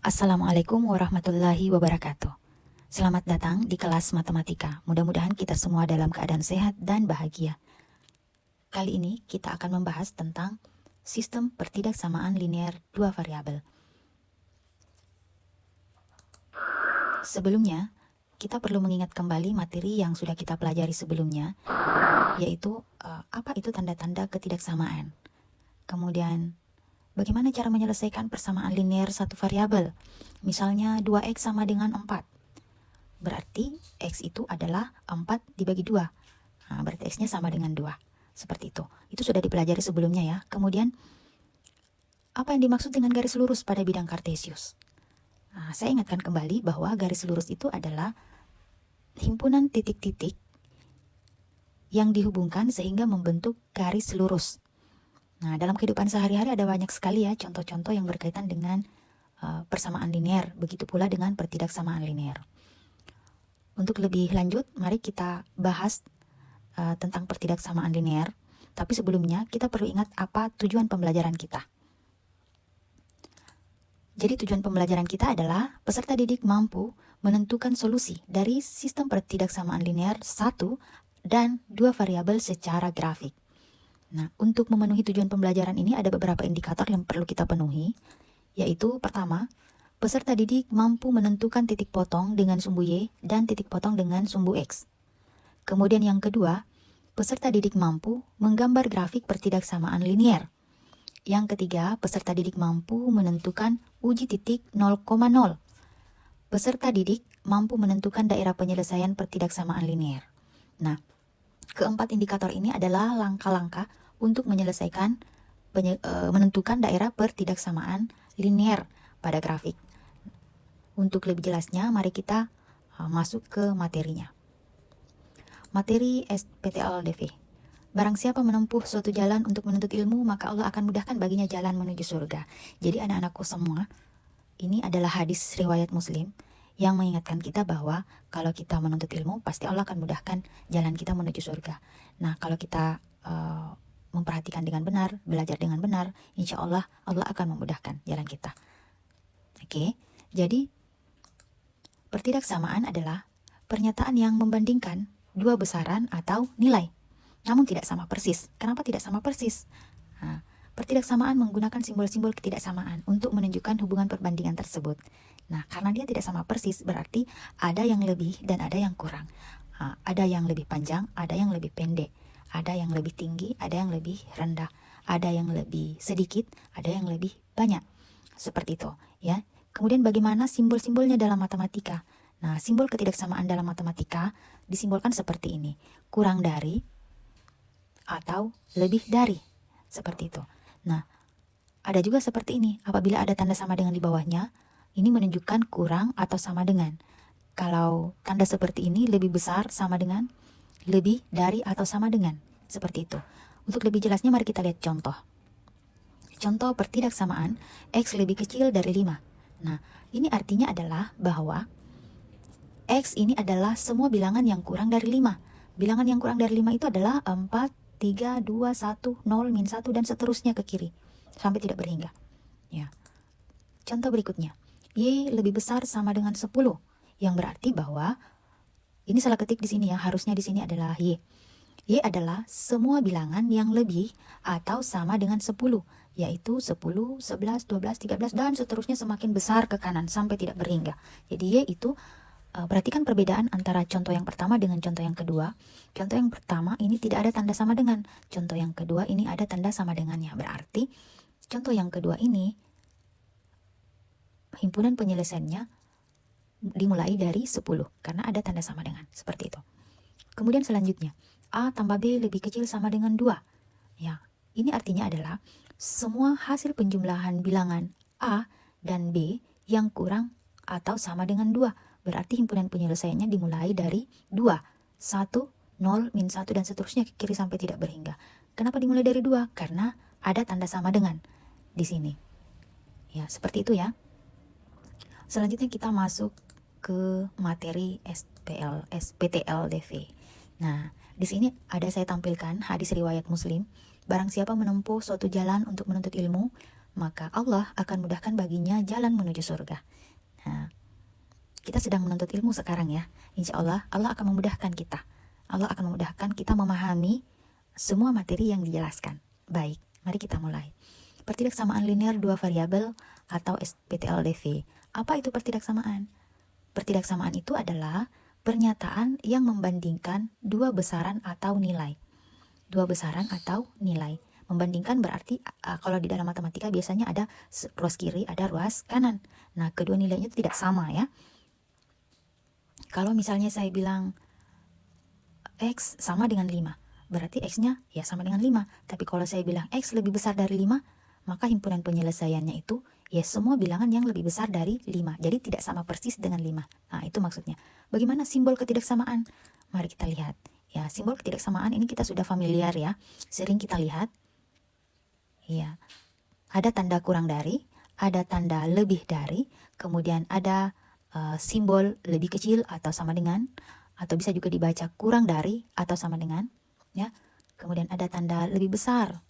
Assalamualaikum warahmatullahi wabarakatuh. Selamat datang di kelas matematika. Mudah-mudahan kita semua dalam keadaan sehat dan bahagia. Kali ini kita akan membahas tentang sistem pertidaksamaan linear dua variabel. Sebelumnya, kita perlu mengingat kembali materi yang sudah kita pelajari sebelumnya, yaitu apa itu tanda-tanda ketidaksamaan. Kemudian, bagaimana cara menyelesaikan persamaan linear satu variabel? Misalnya 2x sama dengan 4. Berarti x itu adalah 4 dibagi 2. Nah, berarti x-nya sama dengan 2. Seperti itu. Itu sudah dipelajari sebelumnya ya. Kemudian, apa yang dimaksud dengan garis lurus pada bidang kartesius? Nah, saya ingatkan kembali bahwa garis lurus itu adalah himpunan titik-titik yang dihubungkan sehingga membentuk garis lurus. Nah, dalam kehidupan sehari-hari ada banyak sekali ya contoh-contoh yang berkaitan dengan persamaan linear, begitu pula dengan pertidaksamaan linear. Untuk lebih lanjut, mari kita bahas tentang pertidaksamaan linear. Tapi sebelumnya, kita perlu ingat apa tujuan pembelajaran kita. Jadi tujuan pembelajaran kita adalah peserta didik mampu menentukan solusi dari sistem pertidaksamaan linear 1 dan 2 variabel secara grafik. Nah, untuk memenuhi tujuan pembelajaran ini ada beberapa indikator yang perlu kita penuhi, yaitu pertama, peserta didik mampu menentukan titik potong dengan sumbu Y dan titik potong dengan sumbu X. Kemudian yang kedua, peserta didik mampu menggambar grafik pertidaksamaan linear. Yang ketiga, peserta didik mampu menentukan uji titik 0,0. Peserta didik mampu menentukan daerah penyelesaian pertidaksamaan linear. Nah, keempat indikator ini adalah langkah-langkah untuk menyelesaikan menentukan daerah pertidaksamaan linear pada grafik. Untuk lebih jelasnya, mari kita masuk ke materinya. Materi SPTLDV. Barang siapa menempuh suatu jalan untuk menuntut ilmu, maka Allah akan mudahkan baginya jalan menuju surga. Jadi anak-anakku semua, ini adalah hadis riwayat Muslim yang mengingatkan kita bahwa kalau kita menuntut ilmu, pasti Allah akan mudahkan jalan kita menuju surga. Nah, kalau kita memperhatikan dengan benar, belajar dengan benar, insya Allah akan memudahkan jalan kita. Oke, jadi pertidaksamaan adalah pernyataan yang membandingkan dua besaran atau nilai, namun tidak sama persis. Kenapa tidak sama persis? Nah, pertidaksamaan menggunakan simbol-simbol ketidaksamaan untuk menunjukkan hubungan perbandingan tersebut. Nah, karena dia tidak sama persis, berarti ada yang lebih dan ada yang kurang. Ada yang lebih panjang, ada yang lebih pendek. Ada yang lebih tinggi, ada yang lebih rendah. Ada yang lebih sedikit, ada yang lebih banyak. Seperti itu, ya. Kemudian bagaimana simbol-simbolnya dalam matematika? Nah, simbol ketidaksamaan dalam matematika disimbolkan seperti ini. Kurang dari atau lebih dari. Seperti itu. Nah, ada juga seperti ini. Apabila ada tanda sama dengan di bawahnya, ini menunjukkan kurang atau sama dengan. Kalau tanda seperti ini lebih besar sama dengan, lebih dari atau sama dengan. Seperti itu. Untuk lebih jelasnya mari kita lihat contoh. Contoh pertidaksamaan X lebih kecil dari 5. Nah, ini artinya adalah bahwa X ini adalah semua bilangan yang kurang dari 5. Bilangan yang kurang dari 5 itu adalah 4, 3, 2, 1, 0, min 1, dan seterusnya ke kiri. Sampai tidak berhingga. Ya. Contoh berikutnya. Y lebih besar sama dengan 10. Yang berarti bahwa, ini salah ketik di sini ya, harusnya di sini adalah Y. Y adalah semua bilangan yang lebih atau sama dengan 10, yaitu 10, 11, 12, 13, dan seterusnya semakin besar ke kanan sampai tidak berhingga. Jadi Y itu, perhatikan perbedaan antara contoh yang pertama dengan contoh yang kedua. Contoh yang pertama ini tidak ada tanda sama dengan. Contoh yang kedua ini ada tanda sama dengannya. Berarti contoh yang kedua ini himpunan penyelesaiannya dimulai dari 10 karena ada tanda sama dengan. Seperti itu. Kemudian selanjutnya, A tambah B lebih kecil sama dengan 2. Ya, ini artinya adalah semua hasil penjumlahan bilangan A dan B yang kurang atau sama dengan 2. Berarti himpunan penyelesaiannya dimulai dari 2, 1, 0, min 1, dan seterusnya ke kiri sampai tidak berhingga. Kenapa dimulai dari 2? Karena ada tanda sama dengan di sini. Ya, seperti itu ya. Selanjutnya kita masuk ke materi SPTLDV. Nah, di sini ada saya tampilkan hadis riwayat Muslim. Barang siapa menempuh suatu jalan untuk menuntut ilmu, maka Allah akan mudahkan baginya jalan menuju surga. Nah, kita sedang menuntut ilmu sekarang ya. Insya Allah, Allah akan memudahkan kita. Allah akan memudahkan kita memahami semua materi yang dijelaskan. Baik, mari kita mulai. Pertidaksamaan linear dua variabel atau SPTLDV. Apa itu pertidaksamaan? Pertidaksamaan itu adalah pernyataan yang membandingkan dua besaran atau nilai. Dua besaran atau nilai. Membandingkan berarti kalau di dalam matematika biasanya ada ruas kiri, ada ruas kanan. Nah, kedua nilainya itu tidak sama ya. Kalau misalnya saya bilang X sama dengan 5, berarti X-nya ya sama dengan 5. Tapi kalau saya bilang X lebih besar dari 5, maka himpunan penyelesaiannya itu ya semua bilangan yang lebih besar dari 5. Jadi tidak sama persis dengan 5. Nah, itu maksudnya. Bagaimana simbol ketidaksamaan? Mari kita lihat. Ya, simbol ketidaksamaan ini kita sudah familiar ya. Sering kita lihat. Ya. Ada tanda kurang dari, ada tanda lebih dari, kemudian ada simbol lebih kecil atau sama dengan, atau bisa juga dibaca kurang dari atau sama dengan, ya. Kemudian ada tanda lebih besar,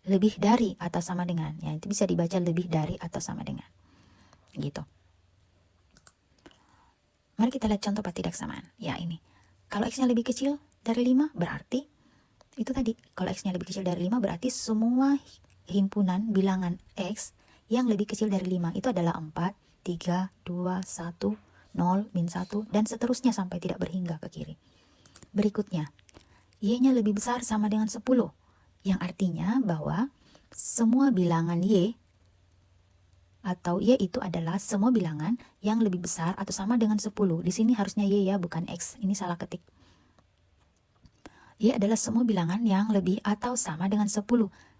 lebih dari atau sama dengan, ya itu bisa dibaca lebih dari atau sama dengan, gitu. Mari kita lihat contoh pertidaksamaan. Ya ini, kalau X-nya lebih kecil dari 5 berarti itu tadi, kalau X-nya lebih kecil dari 5 berarti semua himpunan bilangan X yang lebih kecil dari 5 itu adalah 4, 3, 2, 1, 0, min 1, dan seterusnya sampai tidak berhingga ke kiri. Berikutnya, Y-nya lebih besar sama dengan 10, yang artinya bahwa semua bilangan Y atau Y itu adalah semua bilangan yang lebih besar atau sama dengan 10. Di sini harusnya Y ya, bukan X. Ini salah ketik. Y adalah semua bilangan yang lebih atau sama dengan 10,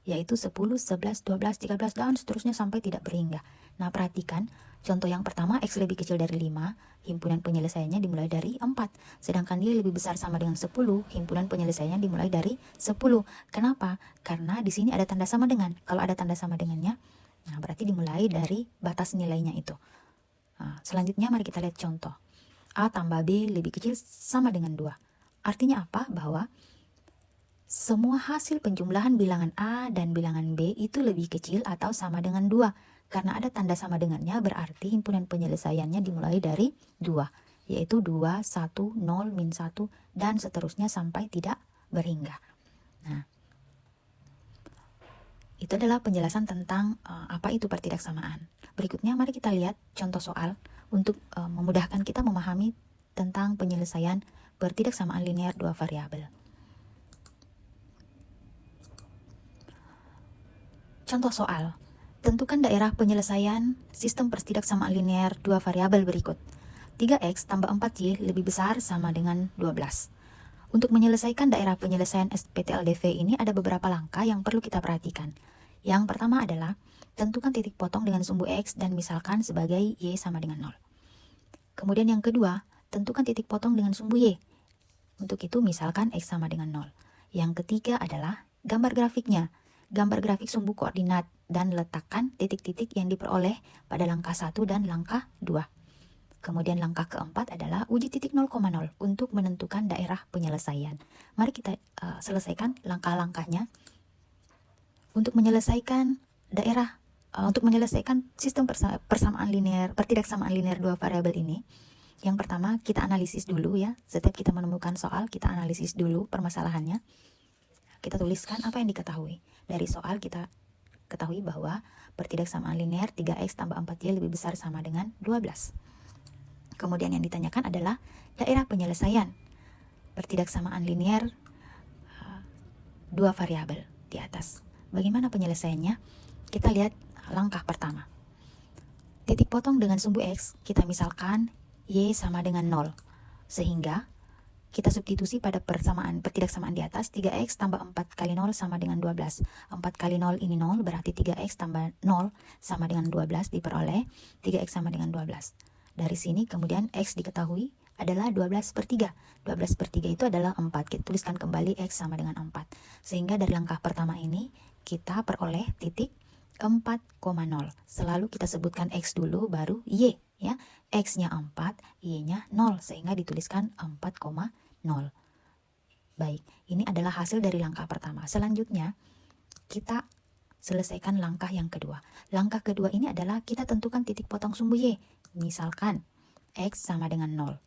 yaitu 10, 11, 12, 13, dan seterusnya sampai tidak berhingga. Nah, perhatikan, contoh yang pertama, X lebih kecil dari 5, himpunan penyelesaiannya dimulai dari 4. Sedangkan Y lebih besar sama dengan 10, himpunan penyelesaiannya dimulai dari 10. Kenapa? Karena di sini ada tanda sama dengan. Kalau ada tanda sama dengannya, nah berarti dimulai dari batas nilainya itu. Nah, selanjutnya mari kita lihat contoh. A tambah B lebih kecil sama dengan 2. Artinya apa? Bahwa semua hasil penjumlahan bilangan A dan bilangan B itu lebih kecil atau sama dengan 2. Karena ada tanda sama dengannya berarti himpunan penyelesaiannya dimulai dari 2. Yaitu 2, 1, 0, min 1, dan seterusnya sampai tidak berhingga. Nah, itu adalah penjelasan tentang apa itu pertidaksamaan. Berikutnya mari kita lihat contoh soal untuk memudahkan kita memahami tentang penyelesaian pertidaksamaan linear dua variabel. Contoh soal, tentukan daerah penyelesaian sistem pertidaksamaan linear dua variabel berikut. 3x tambah 4y lebih besar sama dengan 12. Untuk menyelesaikan daerah penyelesaian SPTLDV ini ada beberapa langkah yang perlu kita perhatikan. Yang pertama adalah, tentukan titik potong dengan sumbu x dan misalkan sebagai y sama dengan 0. Kemudian yang kedua, tentukan titik potong dengan sumbu y. Untuk itu misalkan x sama dengan 0. Yang ketiga adalah gambar grafiknya. Gambar grafik sumbu koordinat dan letakkan titik-titik yang diperoleh pada langkah 1 dan langkah 2. Kemudian langkah keempat adalah uji titik 0,0 untuk menentukan daerah penyelesaian. Mari kita selesaikan langkah-langkahnya. Untuk menyelesaikan daerah, untuk menyelesaikan sistem persamaan linear, pertidaksamaan linear dua variabel ini, yang pertama kita analisis dulu ya. Setiap kita menemukan soal, kita analisis dulu permasalahannya. Kita tuliskan apa yang diketahui. Dari soal kita ketahui bahwa pertidaksamaan linear 3x tambah 4y lebih besar sama dengan 12. Kemudian yang ditanyakan adalah daerah penyelesaian pertidaksamaan linear dua variabel di atas. Bagaimana penyelesaiannya? Kita lihat langkah pertama. Titik potong dengan sumbu x, kita misalkan y sama dengan 0. Sehingga kita substitusi pada pertidaksamaan di atas. 3x tambah 4 kali 0 sama dengan 12. 4 kali 0 ini 0, berarti 3x tambah 0 sama dengan 12 diperoleh 3x sama dengan 12. Dari sini kemudian x diketahui adalah 12 per 3. 12 per 3 itu adalah 4. Kita tuliskan kembali x sama dengan 4. Sehingga dari langkah pertama ini kita peroleh titik 4,0. Selalu kita sebutkan x dulu baru y ya. X-nya 4, y-nya 0 sehingga dituliskan 4,0. Baik, ini adalah hasil dari langkah pertama. Selanjutnya kita selesaikan langkah yang kedua. Langkah kedua ini adalah kita tentukan titik potong sumbu Y. Misalkan X sama dengan 0.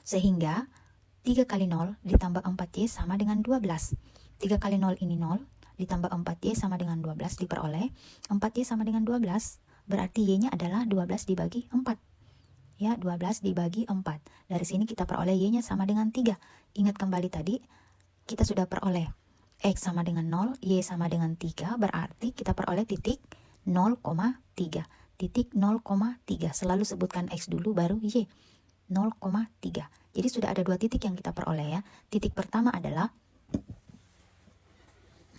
Sehingga 3 kali 0 ditambah 4Y sama dengan 12. 3 kali 0 ini 0, ditambah 4Y sama dengan 12 diperoleh. 4Y sama dengan 12, berarti Y-nya adalah 12 dibagi 4. Ya, 12 dibagi 4. Dari sini kita peroleh Y-nya sama dengan 3. Ingat kembali tadi, kita sudah peroleh X sama dengan 0, Y sama dengan 3, berarti kita peroleh titik 0,3. Titik 0,3, selalu sebutkan X dulu baru Y. 0,3. Jadi sudah ada dua titik yang kita peroleh ya. Titik pertama adalah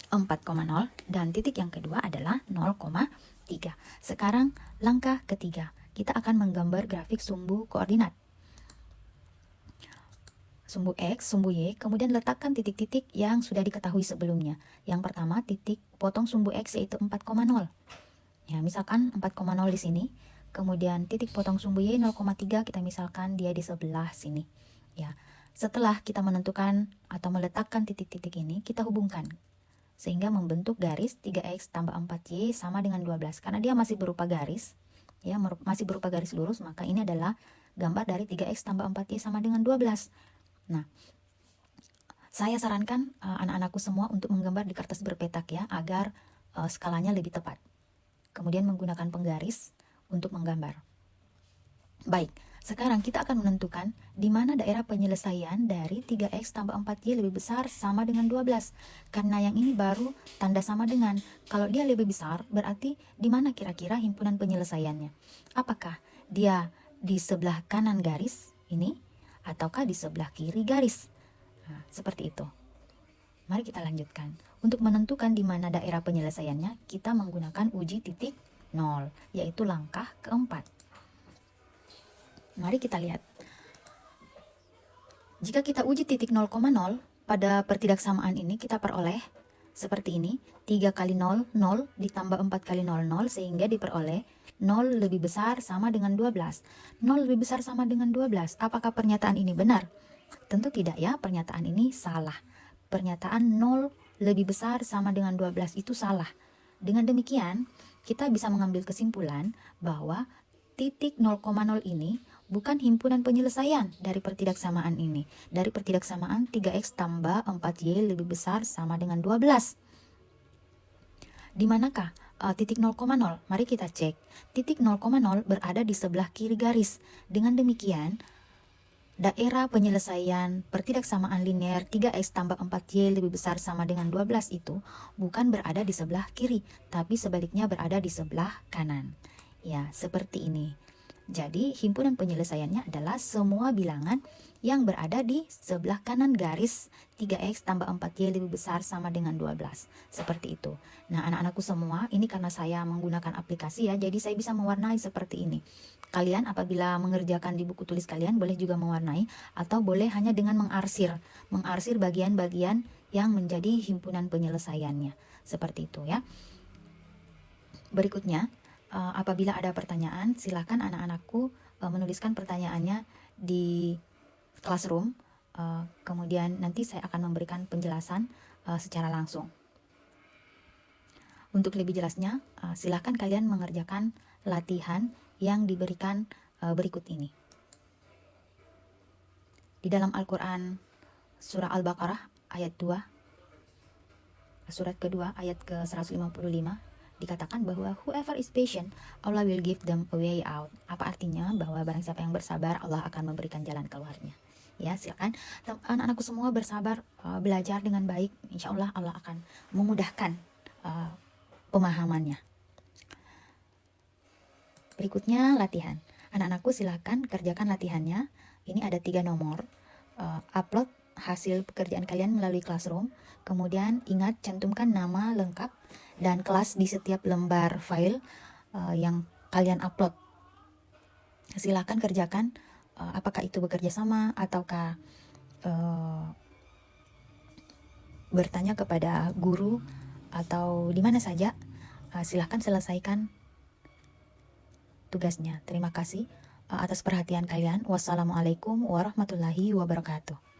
4,0 dan titik yang kedua adalah 0,3. Sekarang langkah ketiga, kita akan menggambar grafik sumbu koordinat. Sumbu X, sumbu Y, kemudian letakkan titik-titik yang sudah diketahui sebelumnya. Yang pertama, titik potong sumbu X yaitu 4,0. Ya, misalkan 4,0 di sini. Kemudian titik potong sumbu Y 0,3, kita misalkan dia di sebelah sini. Ya, setelah kita menentukan atau meletakkan titik-titik ini, kita hubungkan. Sehingga membentuk garis 3X tambah 4Y sama dengan 12. Karena dia masih berupa garis, ya, masih berupa garis lurus, maka ini adalah gambar dari 3X tambah 4Y sama dengan 12. Nah, saya sarankan anak-anakku semua untuk menggambar di kertas berpetak ya, agar skalanya lebih tepat. Kemudian menggunakan penggaris untuk menggambar. Baik, sekarang kita akan menentukan di mana daerah penyelesaian dari 3X tambah 4Y lebih besar sama dengan 12. Karena yang ini baru tanda sama dengan. Kalau dia lebih besar, berarti di mana kira-kira himpunan penyelesaiannya? Apakah dia di sebelah kanan garis ini, ataukah di sebelah kiri garis? Nah, seperti itu. Mari kita lanjutkan. Untuk menentukan di mana daerah penyelesaiannya, kita menggunakan uji titik 0, yaitu langkah keempat. Mari kita lihat. Jika kita uji titik 0,0, pada pertidaksamaan ini kita peroleh seperti ini. 3 kali 0, 0 ditambah 4 kali 0, 0, sehingga diperoleh 0 lebih besar sama dengan 12. 0 lebih besar sama dengan 12. Apakah pernyataan ini benar? Tentu tidak ya, pernyataan ini salah. Pernyataan 0 lebih besar sama dengan 12 itu salah. Dengan demikian, kita bisa mengambil kesimpulan bahwa titik 0,0 ini bukan himpunan penyelesaian dari pertidaksamaan ini. Dari pertidaksamaan 3X tambah 4Y lebih besar sama dengan 12. Di manakah titik 0,0? Mari kita cek. Titik 0,0 berada di sebelah kiri garis. Dengan demikian, daerah penyelesaian pertidaksamaan linear 3X tambah 4Y lebih besar sama dengan 12 itu bukan berada di sebelah kiri, tapi sebaliknya berada di sebelah kanan. Ya, seperti ini. Jadi, himpunan penyelesaiannya adalah semua bilangan yang berada di sebelah kanan garis 3X tambah 4Y lebih besar sama dengan 12. Seperti itu. Nah, anak-anakku semua, ini karena saya menggunakan aplikasi ya, jadi saya bisa mewarnai seperti ini. Kalian apabila mengerjakan di buku tulis kalian, boleh juga mewarnai, atau boleh hanya dengan mengarsir bagian-bagian yang menjadi himpunan penyelesaiannya. Seperti itu ya. Berikutnya, apabila ada pertanyaan, silakan anak-anakku menuliskan pertanyaannya di Classroom. Kemudian nanti saya akan memberikan penjelasan secara langsung. Untuk lebih jelasnya, silakan kalian mengerjakan latihan yang diberikan berikut ini. Di dalam Al-Quran, surah Al-Baqarah ayat 2, surat kedua ayat ke-155, dikatakan bahwa whoever is patient, Allah will give them a way out. Apa artinya? Bahwa barang siapa yang bersabar, Allah akan memberikan jalan keluarnya. Ya, silakan anak-anakku semua bersabar, belajar dengan baik. Insya Allah Allah akan memudahkan pemahamannya. Berikutnya latihan. Anak-anakku silakan kerjakan latihannya. Ini ada 3 nomor. Upload hasil pekerjaan kalian melalui Classroom. Kemudian ingat cantumkan nama lengkap dan kelas di setiap lembar file yang kalian upload. Silakan kerjakan, apakah itu bekerja sama ataukah bertanya kepada guru atau di mana saja. Silakan selesaikan tugasnya. Terima kasih atas perhatian kalian. Wassalamualaikum warahmatullahi wabarakatuh.